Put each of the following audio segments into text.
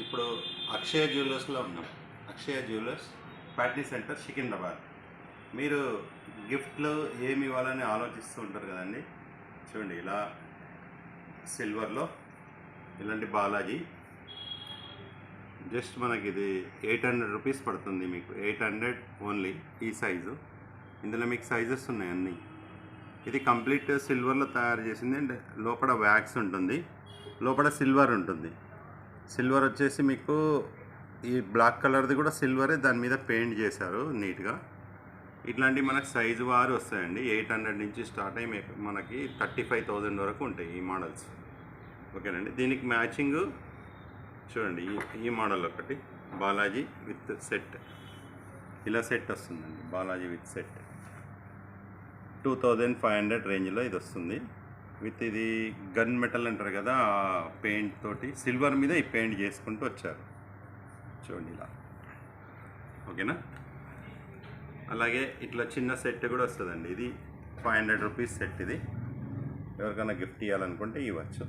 ఇప్పుడు అక్షయ జ్యువెలర్స్లో ఉన్నాం. అక్షయ jewellers Patny centre Secunderabad. మీరు గిఫ్ట్లు ఏమి ఇవ్వాలని ఆలోచిస్తూ ఉంటారు కదండి. చూడండి, ఇలా సిల్వర్లో ఇలాంటి బాలాజీ జస్ట్ మనకి ఇది 800 రూపీస్ పడుతుంది. మీకు 800 ఓన్లీ ఈ సైజు. ఇందులో మీకు సైజెస్ ఉన్నాయి అన్నీ. ఇది కంప్లీట్ సిల్వర్లో తయారు చేసింది అండ్ లోపల వ్యాక్స్ ఉంటుంది, లోపల సిల్వర్ ఉంటుంది. సిల్వర్ వచ్చేసి మీకు ఈ బ్లాక్ కలర్ది కూడా సిల్వరే, దాని మీద పెయింట్ చేశారు నీట్గా. ఇట్లాంటివి మనకు సైజు వారు వస్తాయండి. 800 నుంచి స్టార్ట్ అయ్యి మనకి 35,000 వరకు ఉంటాయి ఈ మోడల్స్. ఓకేనండి. దీనికి మ్యాచింగ్ చూడండి, ఈ మోడల్ ఒకటి బాలాజీ విత్ సెట్, ఇలా సెట్ వస్తుందండి. బాలాజీ విత్ సెట్ 2500 రేంజ్లో ఇది వస్తుంది. విత్ ఇది గన్ మెటల్ అంటారు కదా, ఆ పెయింట్ తోటి సిల్వర్ మీద ఈ పెయింట్ చేసుకుంటూ వచ్చారు. చూడండి ఇలా. ఓకేనా. అలాగే ఇట్లా చిన్న సెట్ కూడా వస్తుందండి. ఇది 500 రూపీస్ సెట్. ఇది ఎవరికైనా గిఫ్ట్ ఇవ్వాలనుకుంటే ఇవ్వచ్చు.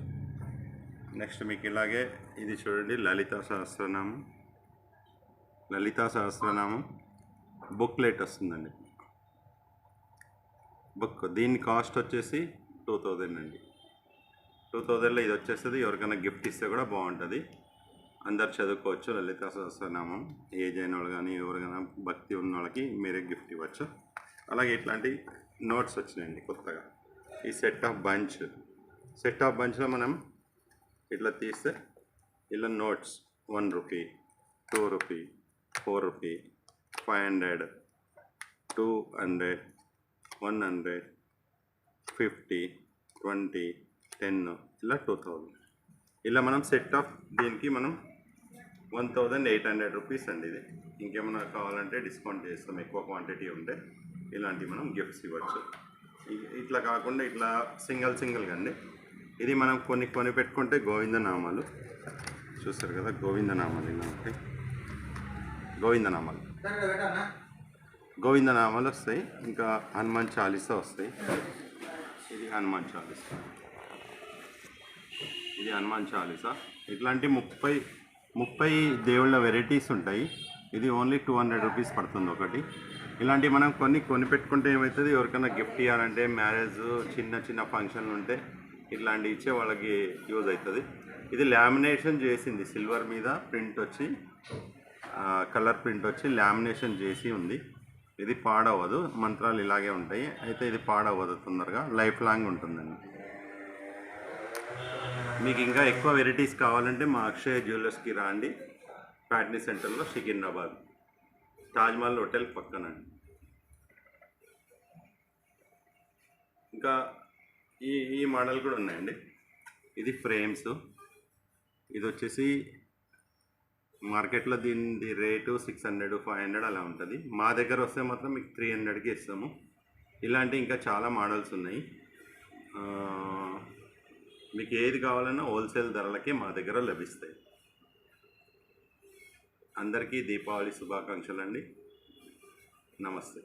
నెక్స్ట్ మీకు ఇలాగే ఇది చూడండి, లలితా సహస్రనామం బుక్లెట్ వస్తుందండి. బుక్ దీని కాస్ట్ వచ్చేసి 2000 అండి. 2000లో ఇది వచ్చేస్తుంది. ఎవరికైనా గిఫ్ట్ ఇస్తే కూడా బాగుంటుంది. అందరు చదువుకోవచ్చు. లలితా సహస్రనామం ఏజ్ అయిన వాళ్ళు కానీ ఎవరికైనా భక్తి ఉన్న వాళ్ళకి మీరే గిఫ్ట్ ఇవ్వచ్చు. అలాగే ఇట్లాంటి నోట్స్ వచ్చినాయండి కొత్తగా. ఈ సెట్ ఆఫ్ బంచ్లో మనం ఇట్లా తీస్తే ఇలా నోట్స్ 1 రూపీ, 2 రూపీ, 4 రూపీ, 500, 200, 100, 50, 20, 10, ఇలా 2000. ఇలా మనం సెట్ ఆఫ్ దీనికి మనం 1800 రూపీస్ అండి. ఇది ఇంకేమైనా కావాలంటే డిస్కౌంట్ చేస్తాం, ఎక్కువ క్వాంటిటీ ఉంటే ఇలాంటివి మనం గిఫ్ట్స్ ఇవ్వచ్చు. ఇట్లా కాకుండా ఇట్లా సింగిల్గా అండి. ఇది మనం కొన్ని పెట్టుకుంటే గోవిందనామాలు చూస్తారు కదా, గోవిందనామాలు ఇలా ఉంటాయి. గోవిందనామాలు వస్తాయి. ఇంకా హనుమాన్ చాలీసా వస్తాయి. ఇది హనుమాన్ చాలీసా. ఇట్లాంటి 30 దేవుళ్ళ వెరైటీస్ ఉంటాయి. ఇది ఓన్లీ 200 రూపీస్ పడుతుంది ఒకటి. ఇలాంటివి మనం కొన్ని పెట్టుకుంటే ఏమవుతుంది, ఎవరికైనా గిఫ్ట్ ఇవ్వాలంటే మ్యారేజ్ చిన్న ఫంక్షన్లు ఉంటే ఇట్లాంటివి ఇచ్చే వాళ్ళకి యూజ్ అవుతుంది. ఇది లామినేషన్ చేసింది, సిల్వర్ మీద ప్రింట్ వచ్చి కలర్ ప్రింట్ వచ్చి లామినేషన్ చేసి ఉంది. ఇది పాడవదు, మంత్రాలు ఇలాగే ఉంటాయి. అయితే ఇది పాడవదు, తొందరగా లైఫ్ లాంగ్ ఉంటుందండి. మీకు ఇంకా ఎక్కువ వెరైటీస్ కావాలంటే మా అక్షయ జ్యువెలర్స్కి రాండి. ప్యాట్నీ సెంటర్లో సికింద్రాబాద్, తాజ్మహల్ హోటల్ పక్కనండి. ఇంకా ఈ మోడల్ కూడా ఉన్నాయండి. ఇది ఫ్రేమ్స్. ఇది వచ్చేసి మార్కెట్లో దీని రేటు 600, 500 అలా ఉంటుంది. మా దగ్గర వస్తే మాత్రం మీకు 300కి ఇస్తాము. ఇలాంటి ఇంకా చాలా మోడల్స్ ఉన్నాయి. మీకు ఏది కావాలన్నా హోల్సేల్ ధరలకే మా దగ్గర లభిస్తాయి. అందరికీ దీపావళి శుభాకాంక్షలు అండి. నమస్తే.